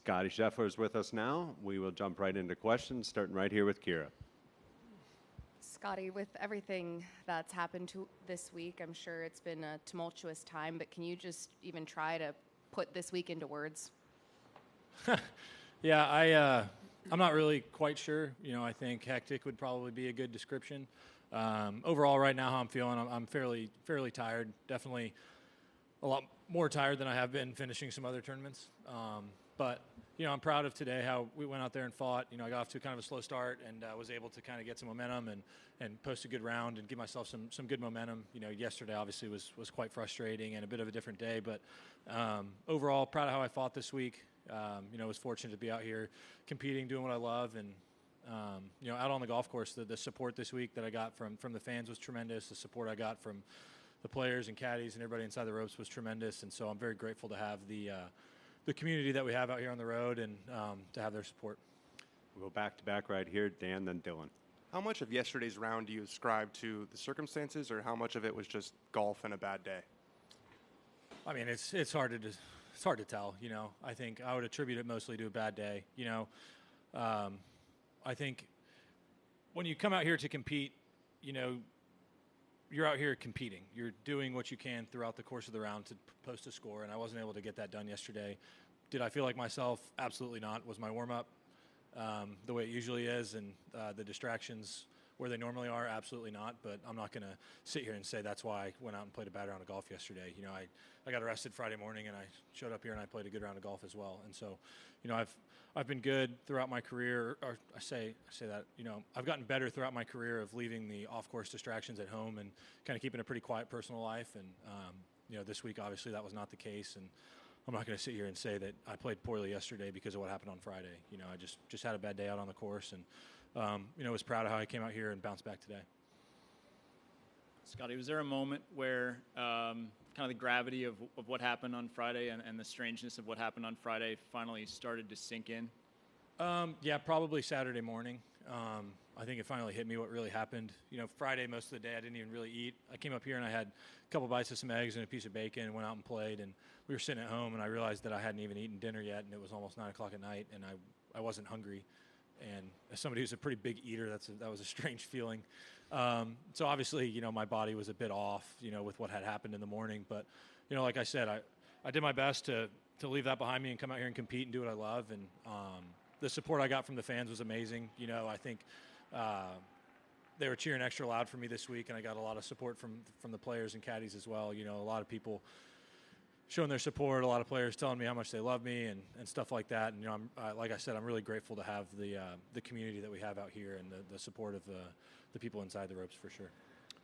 Scottie Scheffler is with us now. We will jump right into questions, starting right here with Kira. Scottie, with everything that's happened this week, I'm sure it's been a tumultuous time, but can you just even try to put this week into words? Yeah, I'm not really quite sure. I think hectic would probably be a good description. Overall, right now, how I'm feeling, I'm fairly tired. Definitely a lot more tired than I have been finishing some other tournaments. But I'm proud of today, how we went out there and fought. I got off to kind of a slow start and was able to kind of get some momentum and post a good round and give myself some good momentum. Yesterday obviously was quite frustrating and a bit of a different day, but overall proud of how I fought this week. Was fortunate to be out here competing, doing what I love, and out on the golf course, the support this week that I got from the fans was tremendous. The support I got from the players and caddies and everybody inside the ropes was tremendous, and so I'm very grateful to have the community that we have out here on the road and to have their support. We'll go back to back right here, Dan, then Dylan. How much of yesterday's round do you ascribe to the circumstances, or how much of it was just golf and a bad day? I mean, it's hard to tell. I think I would attribute it mostly to a bad day. I think when you come out here to compete, you're out here competing. You're doing what you can throughout the course of the round to post a score, and I wasn't able to get that done yesterday. Did I feel like myself? Absolutely not. Was my warm-up the way it usually is, and the distractions where they normally are? Absolutely not, but I'm not going to sit here and say that's why I went out and played a bad round of golf yesterday. I got arrested Friday morning, and I showed up here and I played a good round of golf as well. And so, I've been good throughout my career, or I say that, I've gotten better throughout my career of leaving the off-course distractions at home and kind of keeping a pretty quiet personal life. And, this week, obviously, that was not the case. And I'm not going to sit here and say that I played poorly yesterday because of what happened on Friday. I just had a bad day out on the course, and, was proud of how I came out here and bounced back today. Scottie, was there a moment where kind of the gravity of what happened on Friday and the strangeness of what happened on Friday finally started to sink in? Yeah, probably Saturday morning. I think it finally hit me what really happened. Friday, most of the day, I didn't even really eat. I came up here and I had a couple bites of some eggs and a piece of bacon and went out and played. And we were sitting at home, and I realized that I hadn't even eaten dinner yet, and it was almost 9 o'clock at night, and I wasn't hungry. And as somebody who's a pretty big eater, that was a strange feeling. So obviously, my body was a bit off, with what had happened in the morning. But, like I said, I did my best to leave that behind me and come out here and compete and do what I love. And the support I got from the fans was amazing. I think they were cheering extra loud for me this week, and I got a lot of support from the players and caddies as well. A lot of people showing their support, a lot of players telling me how much they love me and stuff like that. And, like I said, I'm really grateful to have the community that we have out here and the support of the people inside the ropes for sure.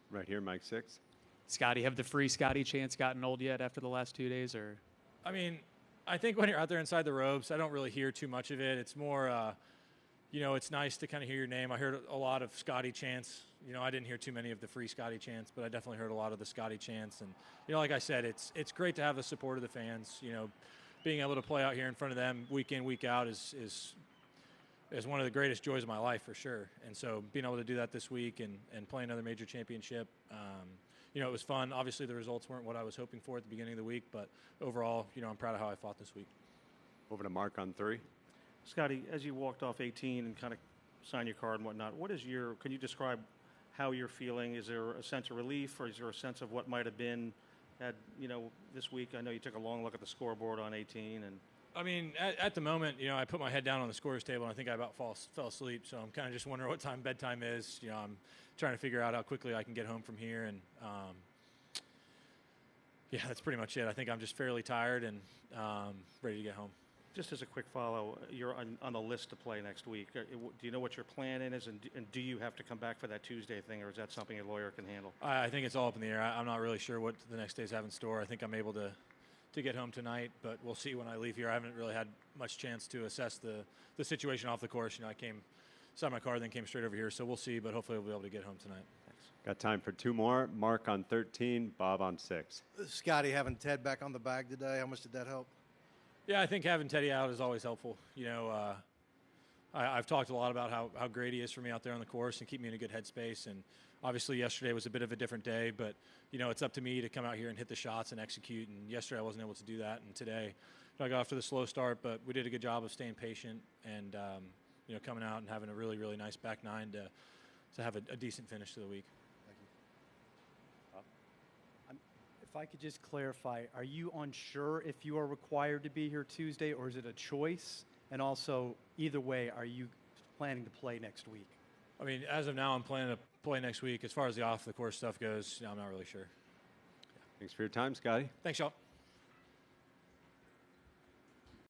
Right here, Mike 6. Scottie, have the free Scottie chants gotten old yet after the last 2 days? Or, I mean, I think when you're out there inside the ropes, I don't really hear too much of it. It's more, it's nice to kind of hear your name. I heard a lot of Scottie chants. I didn't hear too many of the free Scottie chants, but I definitely heard a lot of the Scottie chants. And, like I said, it's great to have the support of the fans. Being able to play out here in front of them week in, week out is one of the greatest joys of my life for sure. And so being able to do that this week and play another major championship, it was fun. Obviously, the results weren't what I was hoping for at the beginning of the week, but overall, I'm proud of how I fought this week. Over to Mark on 3. Scottie, as you walked off 18 and kind of signed your card and whatnot, can you describe how you're feeling? Is there a sense of relief, or is there a sense of what might have been this week? I know you took a long look at the scoreboard on 18. And I mean, at the moment, I put my head down on the scorer's table, and I think I about fell asleep. So I'm kind of just wondering what time bedtime is. I'm trying to figure out how quickly I can get home from here. And, yeah, that's pretty much it. I think I'm just fairly tired and ready to get home. Just as a quick follow, you're on the list to play next week. Do you know what your plan is, and do you have to come back for that Tuesday thing, or is that something your lawyer can handle? I think it's all up in the air. I'm not really sure what the next days have in store. I think I'm able to get home tonight, but we'll see when I leave here. I haven't really had much chance to assess the situation off the course. I signed my card, then came straight over here, so we'll see, but hopefully we'll be able to get home tonight. Thanks. Got time for 2 more. Mark on 13, Bob on 6. Scottie, having Ted back on the bag today, how much did that help? Yeah, I think having Teddy out is always helpful. I've talked a lot about how great he is for me out there on the course and keep me in a good headspace. And obviously yesterday was a bit of a different day, but, it's up to me to come out here and hit the shots and execute. And yesterday I wasn't able to do that. And today, I got off to the slow start, but we did a good job of staying patient and coming out and having a really, really nice back nine to have a decent finish to the week. If I could just clarify, are you unsure if you are required to be here Tuesday, or is it a choice? And also, either way, are you planning to play next week? I mean, as of now, I'm planning to play next week. As far as the off-the-course stuff goes, I'm not really sure. Thanks for your time, Scotty. Thanks, y'all.